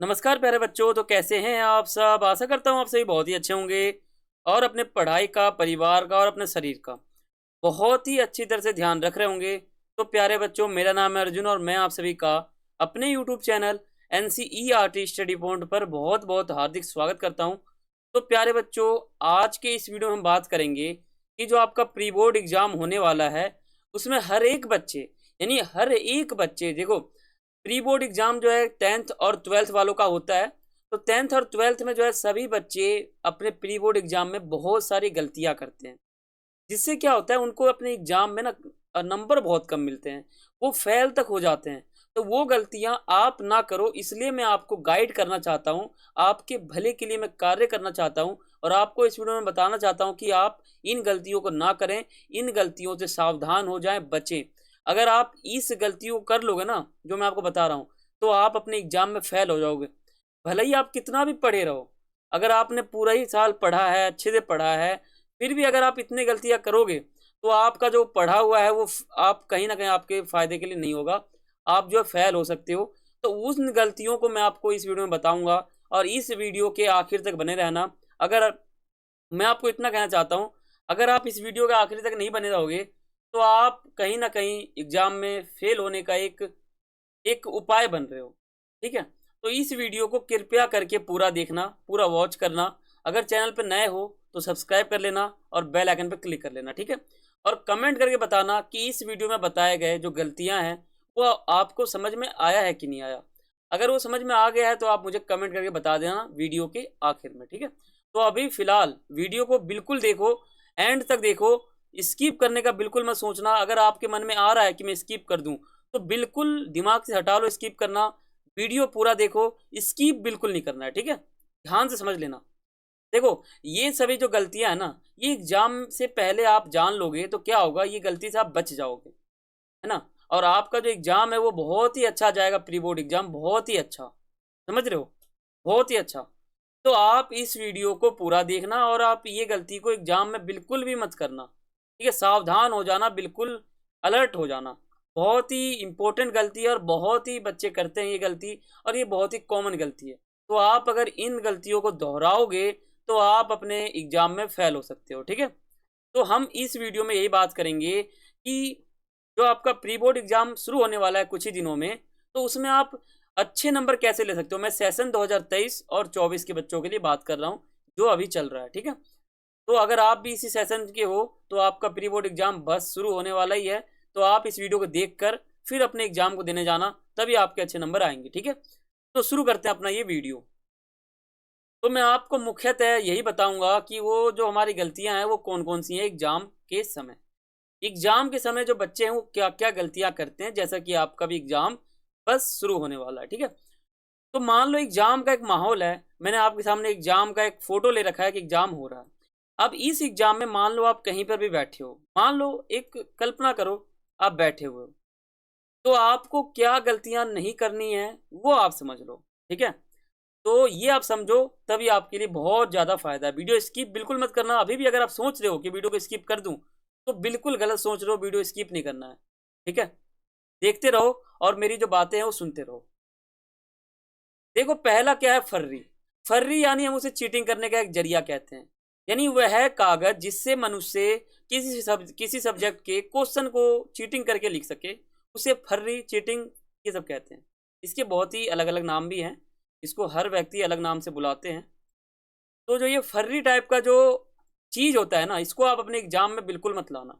नमस्कार प्यारे बच्चों। तो कैसे हैं आप सब? आशा करता हूँ आप सभी बहुत ही अच्छे होंगे और अपने पढ़ाई का, परिवार का और अपने शरीर का बहुत ही अच्छी तरह से ध्यान रख रहे होंगे। तो प्यारे बच्चों, मेरा नाम है अर्जुन और मैं आप सभी का अपने YouTube channel NCERT study point पर बहुत बहुत हार्दिक स्वागत करता हूँ। तो प्यारे बच्चों, आज के इस वीडियो में हम बात करेंगे कि जो आपका प्री बोर्ड एग्जाम होने वाला है उसमें हर एक बच्चे, यानी हर एक बच्चे, देखो प्री बोर्ड एग्जाम जो है 10th और 12th वालों का होता है। तो 10th और 12th में जो है सभी बच्चे अपने प्री बोर्ड एग्जाम में बहुत सारी गलतियां करते हैं, जिससे क्या होता है उनको अपने एग्जाम में ना नंबर बहुत कम मिलते हैं, वो फेल तक हो जाते हैं। तो वो गलतियां आप ना करो, इसलिए मैं आपको गाइड करना चाहता हूं, आपके भले के लिए मैं कार्य करना चाहता हूं और आपको इस वीडियो में बताना चाहता हूं कि आप इन गलतियों को ना करें, इन गलतियों से सावधान हो जाएं, बचें। अगर आप इस गलतियों को कर लोगे ना, जो मैं आपको बता रहा हूँ, तो आप अपने एग्जाम में फेल हो जाओगे। भले ही आप कितना भी पढ़े रहो, अगर आपने पूरा ही साल पढ़ा है, अच्छे से पढ़ा है, फिर भी अगर आप इतनी गलतियां करोगे तो आपका जो पढ़ा हुआ है वो आप कहीं ना कहीं आपके फायदे के लिए नहीं होगा, आप जो है फेल हो सकते हो। तो उन गलतियों को मैं आपको इस वीडियो में बताऊंगा और इस वीडियो के आखिर तक बने रहना। अगर मैं आपको इतना कहना चाहता हूँ, अगर आप इस वीडियो के आखिर तक नहीं बने रहोगे तो आप कहीं ना कहीं एग्जाम में फेल होने का एक एक उपाय बन रहे हो। ठीक है, तो इस वीडियो को कृपया करके पूरा देखना, पूरा वॉच करना। अगर चैनल पर नए हो तो सब्सक्राइब कर लेना और बेल आइकन पर क्लिक कर लेना। ठीक है, और कमेंट करके बताना कि इस वीडियो में बताए गए जो गलतियां हैं वो आपको समझ में आया है कि नहीं आया। अगर वो समझ में आ गया है तो आप मुझे कमेंट करके बता देना वीडियो के आखिर में। ठीक है, तो अभी फिलहाल वीडियो को बिल्कुल देखो, एंड तक देखो, स्किप करने का बिल्कुल मत सोचना। अगर आपके मन में आ रहा है कि मैं स्किप कर दूं तो बिल्कुल दिमाग से हटा लो स्किप करना, वीडियो पूरा देखो, स्किप बिल्कुल नहीं करना है। ठीक है, ध्यान से समझ लेना। देखो, ये सभी जो गलतियां है ना, ये एग्जाम से पहले आप जान लोगे तो क्या होगा, ये गलती से आप बच जाओगे, है ना। और आपका जो एग्जाम है वो बहुत ही अच्छा जाएगा, प्री बोर्ड एग्जाम बहुत ही अच्छा, समझ रहे हो, बहुत ही अच्छा। तो आप इस वीडियो को पूरा देखना और आप ये गलती को एग्जाम में बिल्कुल भी मत करना। ठीक है, सावधान हो जाना, बिल्कुल अलर्ट हो जाना। बहुत ही इंपॉर्टेंट गलती है और बहुत ही बच्चे करते हैं ये गलती, और ये बहुत ही कॉमन गलती है। तो आप अगर इन गलतियों को दोहराओगे तो आप अपने एग्जाम में फेल हो सकते हो। ठीक है, तो हम इस वीडियो में यही बात करेंगे कि जो आपका प्री बोर्ड एग्जाम शुरू होने वाला है कुछ ही दिनों में, तो उसमें आप अच्छे नंबर कैसे ले सकते हो। मैं सेशन 2023 और 24 के बच्चों के लिए बात कर रहा हूँ, जो अभी चल रहा है। ठीक है, तो अगर आप भी इसी सेशन के हो तो आपका प्री बोर्ड एग्जाम बस शुरू होने वाला ही है। तो आप इस वीडियो को देखकर फिर अपने एग्जाम को देने जाना, तभी आपके अच्छे नंबर आएंगे। ठीक है, तो शुरू करते हैं अपना ये वीडियो। तो मैं आपको मुख्यतः यही बताऊंगा कि वो जो हमारी गलतियां हैं वो कौन कौन सी हैं एग्जाम के समय। एग्जाम के समय जो बच्चे हैं वो क्या क्या गलतियां करते हैं, जैसा कि आपका भी एग्जाम बस शुरू होने वाला है। ठीक है, तो मान लो एग्जाम का एक माहौल है, मैंने आपके सामने एग्जाम का एक फोटो ले रखा है कि एग्जाम हो रहा है। अब इस एग्जाम में मान लो आप कहीं पर भी बैठे हो, मान लो एक कल्पना करो आप बैठे हुए हो, तो आपको क्या गलतियां नहीं करनी है वो आप समझ लो। ठीक है, तो ये आप समझो, तभी आपके लिए बहुत ज़्यादा फायदा है। वीडियो स्किप बिल्कुल मत करना। अभी भी अगर आप सोच रहे हो कि वीडियो को स्किप कर दूं तो बिल्कुल गलत सोच रहे हो, वीडियो स्किप नहीं करना है। ठीक है, देखते रहो और मेरी जो बातें हैं वो सुनते रहो। देखो, पहला क्या है, फर्री। फर्री यानी हम उसे चीटिंग करने का एक जरिया कहते हैं, यानी वह कागज जिससे मनुष्य किसी सब्जेक्ट के क्वेश्चन को चीटिंग करके लिख सके, उसे फर्री, चीटिंग ये सब कहते हैं। इसके बहुत ही अलग अलग नाम भी हैं, इसको हर व्यक्ति अलग नाम से बुलाते हैं। तो जो ये फर्री टाइप का जो चीज होता है ना, इसको आप अपने एग्जाम में बिल्कुल मत लाना।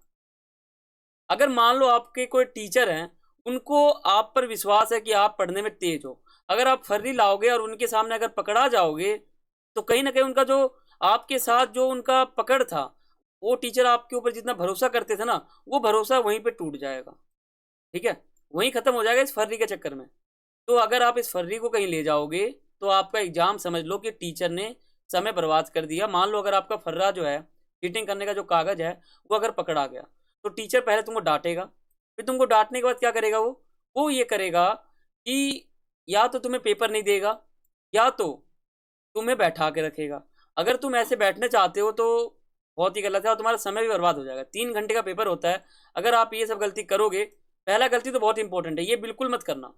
अगर मान लो आपके कोई टीचर हैं, उनको आप पर विश्वास है कि आप पढ़ने में तेज हो, अगर आप फर्री लाओगे और उनके सामने अगर पकड़ा जाओगे तो कहीं ना कहीं उनका जो आपके साथ जो उनका पकड़ था, वो टीचर आपके ऊपर जितना भरोसा करते थे ना, वो भरोसा वहीं पे टूट जाएगा। ठीक है, वहीं खत्म हो जाएगा इस फर्री के चक्कर में। तो अगर आप इस फर्री को कहीं ले जाओगे तो आपका एग्जाम समझ लो कि टीचर ने समय बर्बाद कर दिया। मान लो अगर आपका फर्रा जो है, चीटिंग करने का जो कागज है, वो अगर पकड़ा गया तो टीचर पहले तुमको डांटेगा, फिर तुमको डांटने के बाद क्या करेगा, वो ये करेगा कि या तो तुम्हें पेपर नहीं देगा या तो तुम्हें बैठा के रखेगा। अगर तुम ऐसे बैठने चाहते हो तो बहुत ही गलत है और तुम्हारा समय भी बर्बाद हो जाएगा। 3 घंटे का पेपर होता है, अगर आप ये सब गलती करोगे, पहला गलती तो बहुत इंपॉर्टेंट है, ये बिल्कुल मत करना।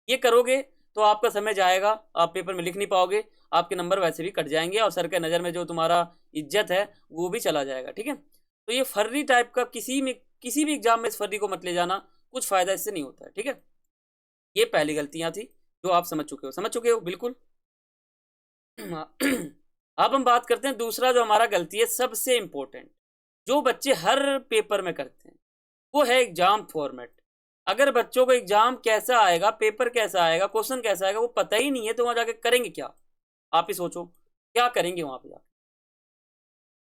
ये करोगे तो आपका समय जाएगा, आप पेपर में लिख नहीं पाओगे, आपके नंबर वैसे भी कट जाएंगे और सर के नज़र में जो तुम्हारा इज्जत है वो भी चला जाएगा। ठीक है, तो ये फर्री टाइप का किसी भी एग्जाम में इस फर्री को मत ले जाना, कुछ फ़ायदा इससे नहीं होता है। ठीक है, ये पहली गलतियाँ थी जो आप समझ चुके हो बिल्कुल। अब हम बात करते हैं दूसरा जो हमारा गलती है, सबसे इम्पोर्टेंट, जो बच्चे हर पेपर में करते हैं, वो है एग्जाम फॉर्मेट। अगर बच्चों को एग्जाम कैसा आएगा, पेपर कैसा आएगा, क्वेश्चन कैसा आएगा वो पता ही नहीं है, तो वहां जाके करेंगे क्या? आप ही सोचो, क्या करेंगे वहां पे जाके?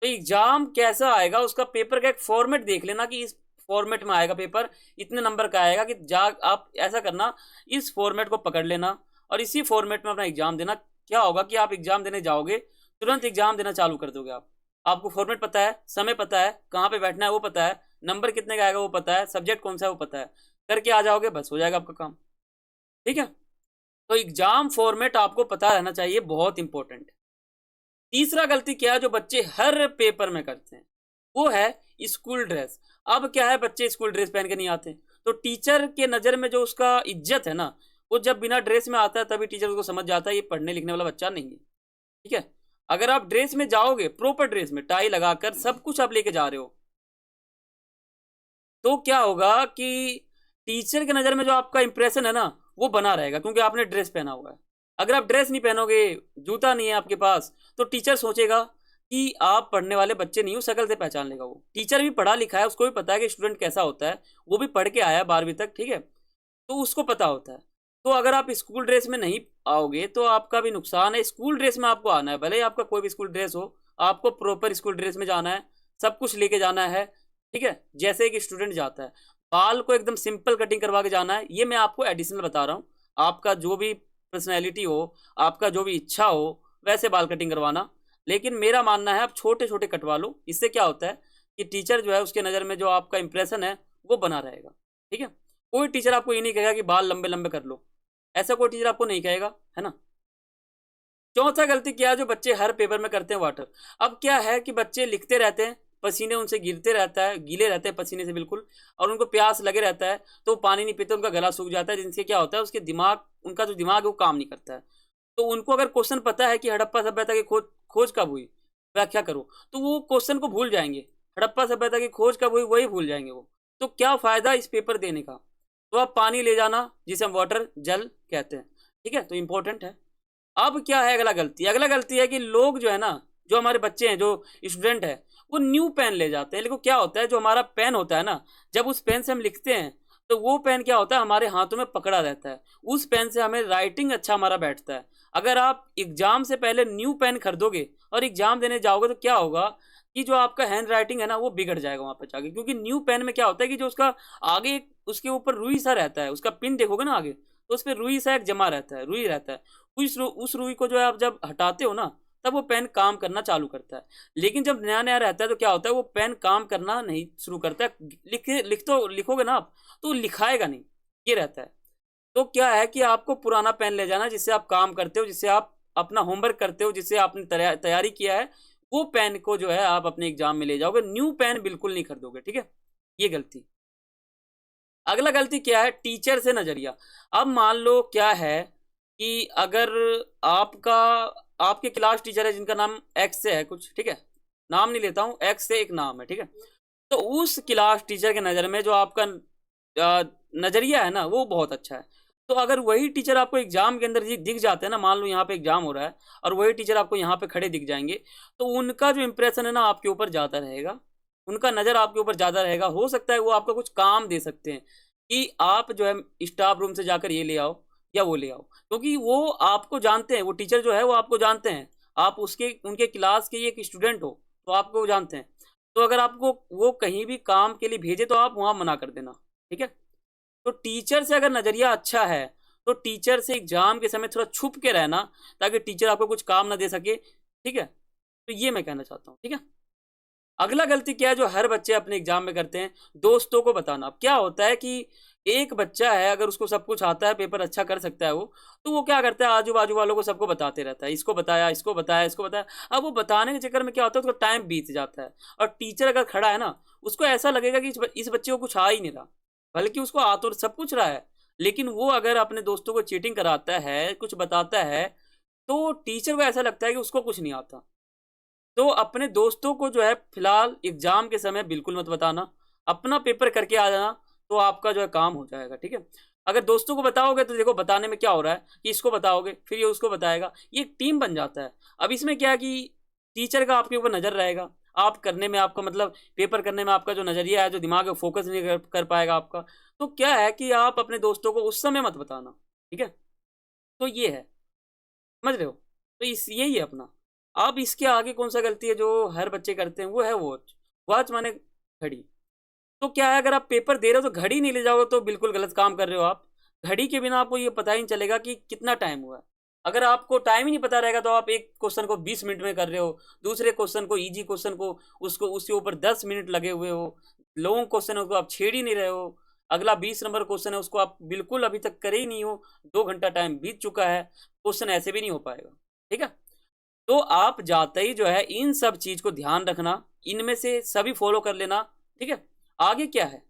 तो एग्जाम कैसा आएगा, उसका पेपर का एक फॉर्मेट देख लेना कि इस फॉर्मेट में आएगा पेपर, इतने नंबर का आएगा, कि आप ऐसा करना, इस फॉर्मेट को पकड़ लेना और इसी फॉर्मेट में अपना एग्जाम देना। क्या होगा कि आप एग्जाम देने जाओगे, तुरंत एग्जाम देना चालू कर दोगे आप। आपको फॉर्मेट पता है, समय पता है, कहाँ पे बैठना है वो पता है, नंबर कितने का आएगा वो पता है, सब्जेक्ट कौन सा है वो पता है, करके आ जाओगे, बस हो जाएगा आपका काम। ठीक है, तो एग्जाम फॉर्मेट आपको पता रहना चाहिए, बहुत इंपॉर्टेंट है। तीसरा गलती क्या है जो बच्चे हर पेपर में करते हैं, वो है स्कूल ड्रेस। अब क्या है, बच्चे स्कूल ड्रेस पहन के नहीं आते, तो टीचर के नज़र में जो उसका इज्जत है ना, वो जब बिना ड्रेस में आता है तभी टीचर उसको समझ जाता है ये पढ़ने लिखने वाला बच्चा नहीं है। ठीक है, अगर आप ड्रेस में जाओगे, प्रॉपर ड्रेस में, टाई लगाकर सब कुछ आप लेके जा रहे हो, तो क्या होगा कि टीचर के नज़र में जो आपका इंप्रेशन है ना वो बना रहेगा, क्योंकि आपने ड्रेस पहना हुआ है। अगर आप ड्रेस नहीं पहनोगे, जूता नहीं है आपके पास, तो टीचर सोचेगा कि आप पढ़ने वाले बच्चे नहीं हो, शक्ल से पहचान लेगा वो। टीचर भी पढ़ा लिखा है, उसको भी पता है कि स्टूडेंट कैसा होता है, वो भी पढ़ के आया है 12वीं तक। ठीक है, तो उसको पता होता है। तो अगर आप स्कूल ड्रेस में नहीं आओगे तो आपका भी नुकसान है। स्कूल ड्रेस में आपको आना है, भले ही आपका कोई भी स्कूल ड्रेस हो, आपको प्रॉपर स्कूल ड्रेस में जाना है, सब कुछ लेके जाना है। ठीक है, जैसे एक स्टूडेंट जाता है, बाल को एकदम सिंपल कटिंग करवा के जाना है। ये मैं आपको एडिशनल बता रहा हूँ, आपका जो भी पर्सनैलिटी हो, आपका जो भी इच्छा हो, वैसे बाल कटिंग करवाना। लेकिन मेरा मानना है आप छोटे छोटे कटवा लो, इससे क्या होता है कि टीचर जो है उसके नज़र में जो आपका इंप्रेशन है वो बना रहेगा। ठीक है, कोई टीचर आपको ये नहीं कहेगा कि बाल लंबे लंबे कर लो, ऐसा कोई टीचर आपको नहीं कहेगा, है ना। चौथा गलती क्या है जो बच्चे हर पेपर में करते हैं, वाटर। अब क्या है कि बच्चे लिखते रहते हैं, पसीने उनसे गिरते रहता है, गीले रहते हैं पसीने से बिल्कुल, और उनको प्यास लगे रहता है, तो पानी नहीं पीते, उनका गला सूख जाता है, जिनसे क्या होता है उसके दिमाग, उनका जो दिमाग है वो काम नहीं करता है। तो उनको अगर क्वेश्चन पता है कि हड़प्पा सभ्यता की खोज कब हुई, व्याख्या करो, तो वो क्वेश्चन को भूल जाएंगे। हड़प्पा सभ्यता की खोज कब हुई वही भूल जाएंगे वो। तो क्या फ़ायदा इस पेपर देने का? तो आप पानी ले जाना, जिसे हम वाटर, जल कहते हैं। ठीक है, तो इंपॉर्टेंट है। अब क्या है अगला गलती है कि लोग जो है ना, जो हमारे बच्चे हैं, जो स्टूडेंट है, वो न्यू पेन ले जाते हैं। लेकिन क्या होता है, जो हमारा पेन होता है ना, जब उस पेन से हम लिखते हैं तो वो पेन क्या होता है, हमारे हाथों में पकड़ा रहता है, उस पेन से हमें राइटिंग अच्छा हमारा बैठता है। अगर आप एग्जाम से पहले न्यू पेन खरीदोगे और एग्जाम देने जाओगे तो क्या होगा कि जो आपका हैंड राइटिंग है ना वो बिगड़ जाएगा वहाँ पर जाके। क्योंकि न्यू पेन में क्या होता है कि जो उसका आगे उसके ऊपर रुई सा रहता है, उसका पिन देखोगे ना आगे, तो उस पर रुई सा एक जमा रहता है, रुई रहता है। उस रुई को जो है आप जब हटाते हो ना, तब वो पेन काम करना चालू करता है। लेकिन जब नया नया रहता है तो क्या होता है, वो पेन काम करना नहीं शुरू करता है। लिखोगे ना आप तो लिखाएगा नहीं, ये रहता है। तो क्या है कि आपको पुराना पेन ले जाना, जिससे आप काम करते हो, जिससे आप अपना होमवर्क करते हो, जिससे आपने तैयारी किया है, वो पेन को जो है आप अपने एग्जाम में ले जाओगे। न्यू पेन बिल्कुल नहीं खरीदोगे। ठीक है, ये गलती। अगला गलती क्या है, टीचर से नज़रिया। अब मान लो क्या है कि अगर आपका आपके क्लास टीचर है जिनका नाम एक्स से है कुछ, ठीक है, नाम नहीं लेता हूँ, एक्स से एक नाम है, ठीक है, तो उस क्लास टीचर के नज़र में जो आपका नज़रिया है ना वो बहुत अच्छा है। तो अगर वही टीचर आपको एग्जाम के अंदर दिख जाते हैं ना, मान लो यहाँ पे एग्जाम हो रहा है और वही टीचर आपको यहाँ पे खड़े दिख जाएंगे, तो उनका जो इंप्रेशन है ना आपके ऊपर ज़्यादा रहेगा, उनका नज़र आपके ऊपर ज़्यादा रहेगा। हो सकता है वो आपका कुछ काम दे सकते हैं कि आप जो है स्टाफ रूम से जाकर ये ले आओ या वो ले आओ, क्योंकि वो आपको जानते हैं, वो टीचर जो है वो आपको जानते हैं, आप उसके उनके क्लास के एक स्टूडेंट हो, तो आपको वो जानते हैं। तो अगर आपको वो कहीं भी काम के लिए भेजे तो आप वहाँ मना कर देना। ठीक है, तो टीचर से अगर नज़रिया अच्छा है तो टीचर से एग्जाम के समय थोड़ा छुप के रहना, ताकि टीचर आपको कुछ काम ना दे सके। ठीक है, तो ये मैं कहना चाहता हूँ। ठीक है, अगला गलती क्या है जो हर बच्चे अपने एग्जाम में करते हैं, दोस्तों को बताना। अब क्या होता है कि एक बच्चा है, अगर उसको सब कुछ आता है, पेपर अच्छा कर सकता है वो, तो वो क्या करता है, आजू बाजू वालों को सबको बताते रहता है, इसको बताया, इसको बताया, इसको बताया। अब वो बताने के चक्कर में क्या होता है, उसका टाइम बीत जाता है, और टीचर अगर खड़ा है ना, उसको ऐसा लगेगा कि इस बच्चे को कुछ आ ही नहीं रहा, बल्कि उसको आ तो सब कुछ रहा है, लेकिन वो अगर अपने दोस्तों को चीटिंग कराता है, कुछ बताता है, तो टीचर को ऐसा लगता है कि उसको कुछ नहीं आता। तो अपने दोस्तों को जो है फिलहाल एग्जाम के समय बिल्कुल मत बताना, अपना पेपर करके आ जाना, तो आपका जो है काम हो जाएगा, ठीक है। अगर दोस्तों को बताओगे तो देखो बताने में क्या हो रहा है कि इसको बताओगे फिर ये उसको बताएगा, ये एक टीम बन जाता है। अब इसमें क्या है कि टीचर का आपके ऊपर नज़र रहेगा, आप करने में आपका मतलब पेपर करने में आपका जो नज़रिया है, जो दिमाग है, फोकस नहीं कर पाएगा आपका। तो क्या है कि आप अपने दोस्तों को उस समय मत बताना, ठीक है। तो ये है, समझ रहे हो। तो इस यही है अपना। अब इसके आगे कौन सा गलती है जो हर बच्चे करते हैं, वो है वॉच। वॉच माने घड़ी। तो क्या है, अगर आप पेपर दे रहे हो तो घड़ी नहीं ले जाओगे तो बिल्कुल गलत काम कर रहे हो आप। घड़ी के बिना आपको ये पता ही नहीं चलेगा कि कितना टाइम हुआ है। अगर आपको टाइम ही नहीं पता रहेगा तो आप एक क्वेश्चन को 20 मिनट में कर रहे हो, दूसरे क्वेश्चन को, इजी क्वेश्चन को, उसको उसके ऊपर 10 मिनट लगे हुए हो, लॉन्ग क्वेश्चन है उसको आप छेड़ ही नहीं रहे हो, अगला 20 नंबर क्वेश्चन है उसको आप बिल्कुल अभी तक करे ही नहीं हो, 2 घंटा टाइम बीत चुका है, क्वेश्चन ऐसे भी नहीं हो पाएगा, ठीक है। तो आप जाते ही जो है इन सब चीज को ध्यान रखना, इनमें से सभी फॉलो कर लेना, ठीक है। आगे क्या है,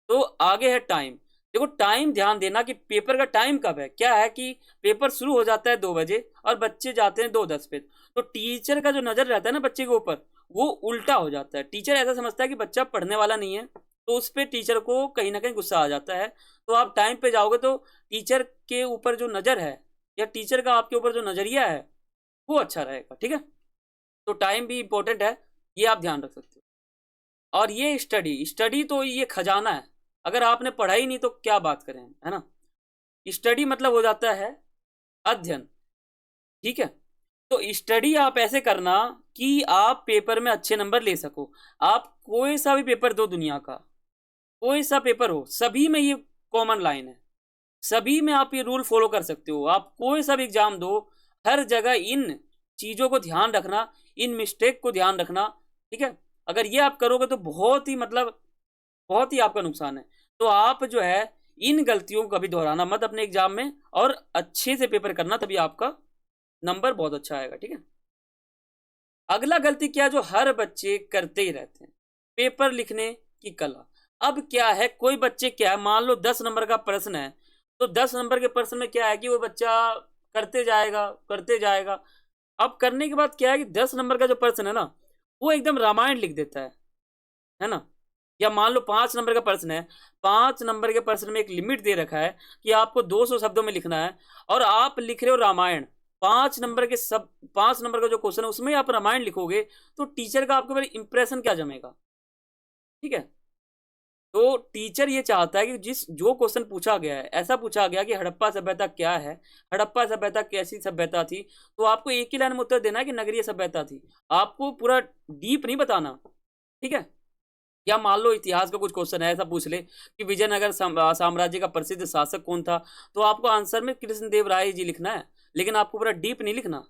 तो आगे है टाइम। देखो टाइम ध्यान देना कि पेपर का टाइम कब है। क्या है कि पेपर शुरू हो जाता है 2 बजे और बच्चे जाते हैं 2:10 पे। तो टीचर का जो नज़र रहता है ना बच्चे के ऊपर, वो उल्टा हो जाता है। टीचर ऐसा समझता है कि बच्चा पढ़ने वाला नहीं है, तो उस पर टीचर को कहीं ना कहीं गुस्सा आ जाता है। तो आप टाइम पे जाओगे तो टीचर के ऊपर जो नज़र है या टीचर का आपके ऊपर जो नज़रिया है वो अच्छा रहेगा, ठीक है। तो टाइम भी इंपॉर्टेंट है, ये आप ध्यान रख सकते हो। और ये स्टडी स्टडी तो ये खजाना है, अगर आपने पढ़ाई नहीं तो क्या बात करें, है ना। स्टडी मतलब हो जाता है अध्ययन, ठीक है। तो स्टडी आप ऐसे करना कि आप पेपर में अच्छे नंबर ले सको। आप कोई सा भी पेपर दो दुनिया का, कोई सा पेपर हो, सभी में ये कॉमन लाइन है, सभी में आप ये रूल फॉलो कर सकते हो। आप कोई सा भी एग्जाम दो, हर जगह इन चीज़ों को ध्यान रखना, इन मिस्टेक को ध्यान रखना, ठीक है। अगर ये आप करोगे तो बहुत ही मतलब बहुत ही आपका नुकसान है। तो आप जो है इन गलतियों को कभी दोहराना मत अपने एग्जाम में, और अच्छे से पेपर करना, तभी आपका नंबर बहुत अच्छा आएगा, ठीक है। अगला गलती क्या जो हर बच्चे करते ही रहते हैं, पेपर लिखने की कला। अब क्या है, कोई बच्चे क्या है, मान लो 10 नंबर का प्रश्न है, तो 10 नंबर के प्रश्न में क्या है कि वो बच्चा करते जाएगा करते जाएगा। अब करने के बाद क्या है कि 10 नंबर का जो प्रश्न है ना, वो एकदम रामायण लिख देता है ना। या मान लो 5 नंबर का प्रश्न है, 5 नंबर के प्रश्न में एक लिमिट दे रखा है कि आपको 200 शब्दों में लिखना है, और आप लिख रहे हो रामायण। 5 नंबर का जो क्वेश्चन है उसमें आप रामायण लिखोगे, तो टीचर का आपके ऊपर इंप्रेशन क्या जमेगा, ठीक है। तो टीचर ये चाहता है कि जो क्वेश्चन पूछा गया है, ऐसा पूछा गया कि हड़प्पा सभ्यता क्या है, हड़प्पा सभ्यता कैसी सभ्यता थी, तो आपको एक ही लाइन में उत्तर देना है कि नगरीय सभ्यता थी। आपको पूरा डीप नहीं बताना, ठीक है। या मान लो इतिहास का कुछ क्वेश्चन है, ऐसा पूछ ले कि विजयनगर साम्राज्य का प्रसिद्ध शासक कौन था, तो आपको आंसर में कृष्णदेव राय जी लिखना है, लेकिन आपको पूरा डीप नहीं लिखना,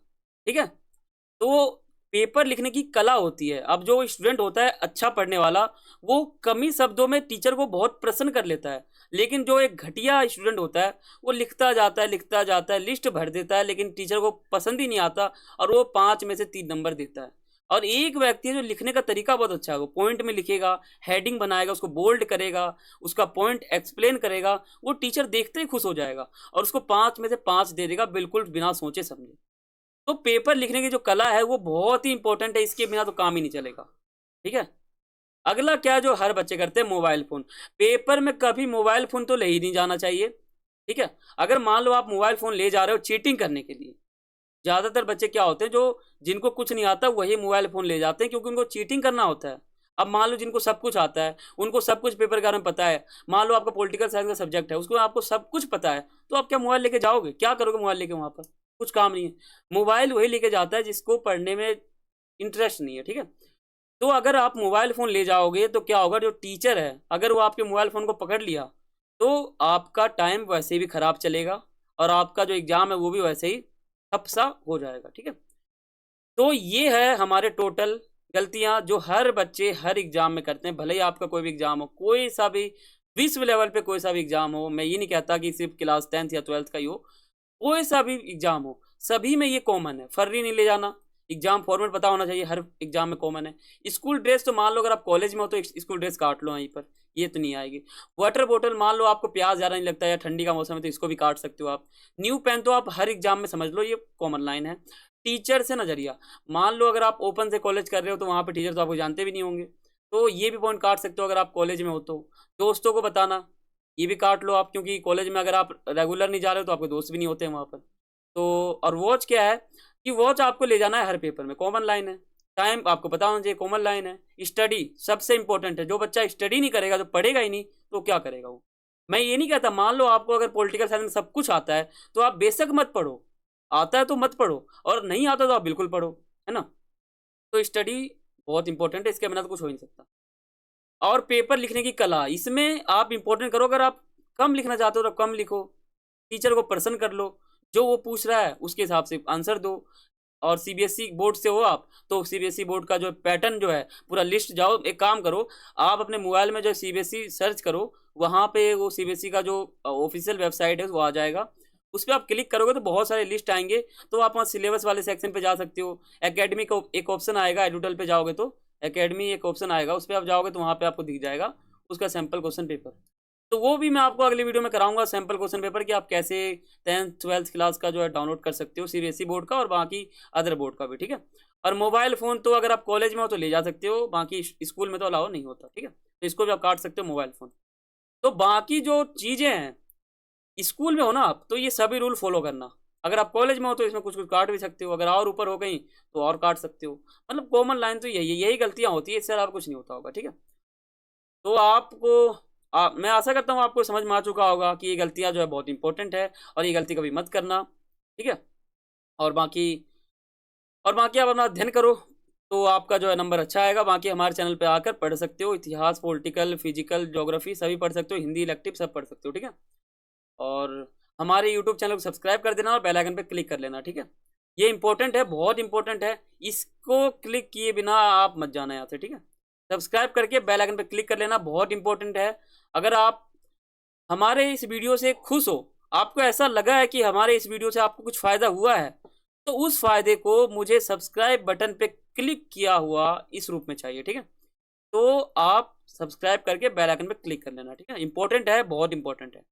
ठीक है। तो पेपर लिखने की कला होती है। अब जो स्टूडेंट होता है अच्छा पढ़ने वाला, वो कम ही शब्दों में टीचर को बहुत प्रसन्न कर लेता है। लेकिन जो एक घटिया स्टूडेंट होता है, वो लिखता जाता है, लिस्ट भर देता है, लेकिन टीचर को पसंद ही नहीं आता, और वो 5 में से 3 नंबर देता है। और एक व्यक्ति है जो लिखने का तरीका बहुत अच्छा है, वो पॉइंट में लिखेगा, हेडिंग बनाएगा, उसको बोल्ड करेगा, उसका पॉइंट एक्सप्लेन करेगा, वो टीचर देखते ही खुश हो जाएगा और उसको 5 में से 5 दे देगा, बिल्कुल बिना सोचे समझे। तो पेपर लिखने की जो कला है वो बहुत ही इंपॉर्टेंट है, इसके बिना तो काम ही नहीं चलेगा, ठीक है। अगला क्या जो हर बच्चे करते हैं, मोबाइल फोन। पेपर में कभी मोबाइल फोन तो ले ही नहीं जाना चाहिए, ठीक है। अगर मान लो आप मोबाइल फोन ले जा रहे हो चीटिंग करने के लिए, ज्यादातर बच्चे क्या होते हैं जो जिनको कुछ नहीं आता वही मोबाइल फोन ले जाते हैं, क्योंकि उनको चीटिंग करना होता है। अब मान लो जिनको सब कुछ आता है, उनको सब कुछ पेपर के बारे में पता है, मान लो आपका पॉलिटिकल साइंस का सब्जेक्ट है, उसको आपको सब कुछ पता है, तो आप क्या मोबाइल लेके जाओगे, क्या करोगे मोबाइल लेके वहां पर, कुछ काम नहीं है। मोबाइल वही लेके जाता है जिसको पढ़ने में इंटरेस्ट नहीं है, ठीक है। तो अगर आप मोबाइल फ़ोन ले जाओगे तो क्या होगा, जो टीचर है अगर वो आपके मोबाइल फ़ोन को पकड़ लिया तो आपका टाइम वैसे भी ख़राब चलेगा, और आपका जो एग्ज़ाम है वो भी वैसे ही ठप सा हो जाएगा, ठीक है। तो ये है हमारे टोटल गलतियाँ जो हर बच्चे हर एग्ज़ाम में करते हैं, भले ही आपका कोई भी एग्ज़ाम हो, कोई सा भी विश्व लेवल पे कोई सा भी एग्ज़ाम हो। मैं ये नहीं कहता कि सिर्फ क्लास 10th या 12th का ही हो, कोई सा भी एग्ज़ाम हो, सभी में ये कॉमन है। फर्री नहीं ले जाना, एग्जाम फॉर्मेट पता होना चाहिए, हर एग्जाम में कॉमन है। स्कूल ड्रेस तो मान लो अगर आप कॉलेज में हो तो स्कूल ड्रेस काट लो यहीं पर, ये तो नहीं आएगी। वाटर बोतल मान लो आपको प्यास ज़्यादा नहीं लगता है या ठंडी का मौसम है तो इसको भी काट सकते हो आप। न्यू पेन तो आप हर एग्जाम में समझ लो, ये कॉमन लाइन है। टीचर से नज़रिया, मान लो अगर आप ओपन से कॉलेज कर रहे हो तो वहाँ पर टीचर तो आपको जानते भी नहीं होंगे, तो ये भी पॉइंट काट सकते हो अगर आप कॉलेज में हो तो। दोस्तों को बताना, ये भी काट लो आप, क्योंकि कॉलेज में अगर आप रेगुलर नहीं जा रहे हो तो आपके दोस्त भी नहीं होते हैं वहाँ पर। तो और वॉच क्या है कि वॉच आपको ले जाना है हर पेपर में, कॉमन लाइन है। टाइम आपको पता होना चाहिए, कॉमन लाइन है। स्टडी सबसे इंपॉर्टेंट है, जो बच्चा स्टडी नहीं करेगा, जो पढ़ेगा ही नहीं, तो क्या करेगा वो। मैं ये नहीं कहता, मान लो आपको अगर पॉलिटिकल साइंस में सब कुछ आता है तो आप बेशक मत पढ़ो, आता है तो मत पढ़ो, और नहीं आता तो आप बिल्कुल पढ़ो, है ना। तो स्टडी बहुत इंपॉर्टेंट है, इसके बिना तो कुछ हो ही नहीं सकता। और पेपर लिखने की कला, इसमें आप इंपॉर्टेंट करो, अगर आप कम लिखना चाहते हो तो कम लिखो, टीचर को प्रश्न कर लो, जो वो पूछ रहा है उसके हिसाब से आंसर दो। और सीबीएसई बोर्ड से हो आप तो सीबीएसई बोर्ड का जो पैटर्न जो है पूरा लिस्ट, जाओ एक काम करो, आप अपने मोबाइल में जो सीबीएसई सर्च करो, वहाँ पे वो सीबीएसई का जो ऑफिशियल वेबसाइट है वो आ जाएगा, उस पर आप क्लिक करोगे तो बहुत सारे लिस्ट आएंगे, तो आप वहाँ सिलेबस वाले सेक्शन पे जा सकते हो। एकेडमी का एक ऑप्शन आएगा, एडुटल पे जाओगे तो एकेडमी एक ऑप्शन आएगा, उस पर आप जाओगे तो वहाँ पे आपको दिख जाएगा उसका सैम्पल क्वेश्चन पेपर। तो वो भी मैं आपको अगली वीडियो में कराऊंगा, सैम्पल क्वेश्चन पेपर, कि आप कैसे 10th-12th क्लास का जो है डाउनलोड कर सकते हो, सीबीएसई बोर्ड का और बाकी अदर बोर्ड का भी, ठीक है। और मोबाइल फ़ोन तो अगर आप कॉलेज में हो तो ले जा सकते हो, बाकी स्कूल में तो अलाउ नहीं होता, ठीक है, तो इसको भी आप काट सकते हो मोबाइल फ़ोन। तो बाकी जो चीज़ें हैं, स्कूल में हो ना आप तो ये सभी रूल फॉलो करना। अगर आप कॉलेज में हो तो इसमें कुछ कुछ काट भी सकते हो, अगर और ऊपर हो गई तो और काट सकते हो। मतलब कॉमन लाइन तो यही गलतियाँ होती है, इससे ज़्यादा कुछ नहीं होता होगा, ठीक है। तो आपको मैं आशा करता हूँ आपको समझ में आ चुका होगा कि ये गलतियाँ जो है बहुत इंपॉर्टेंट है, और ये गलती कभी मत करना, ठीक है। और बाकी आप अपना अध्ययन करो तो आपका जो है नंबर अच्छा आएगा। बाकी हमारे चैनल पे आकर पढ़ सकते हो, इतिहास, पॉलिटिकल, फिजिकल, ज्योग्राफी सभी पढ़ सकते हो, हिंदी इलेक्टिव सब पढ़ सकते हो, ठीक है। और हमारे यूट्यूब चैनल को सब्सक्राइब कर देना और बेल आइकन पे क्लिक कर लेना, ठीक है। ये इंपॉर्टेंट है, बहुत इंपॉर्टेंट है, इसको क्लिक किए बिना आप मत जाना यहाँ से, ठीक है। सब्सक्राइब करके बेल आइकन पे क्लिक कर लेना, बहुत इंपॉर्टेंट है। अगर आप हमारे इस वीडियो से खुश हो, आपको ऐसा लगा है कि हमारे इस वीडियो से आपको कुछ फ़ायदा हुआ है, तो उस फायदे को मुझे सब्सक्राइब बटन पे क्लिक किया हुआ इस रूप में चाहिए, ठीक है। तो आप सब्सक्राइब करके बेल आइकन पे क्लिक कर लेना, ठीक है। इंपॉर्टेंट है, बहुत इंपॉर्टेंट है।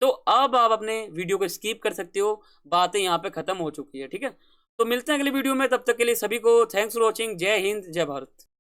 तो अब आप अपने वीडियो को स्किप कर सकते हो, बातें यहाँ पे ख़त्म हो चुकी है, ठीक है। तो मिलते हैं अगले वीडियो में, तब तक के लिए सभी को थैंक्स फॉर वॉचिंग। जय हिंद, जय भारत।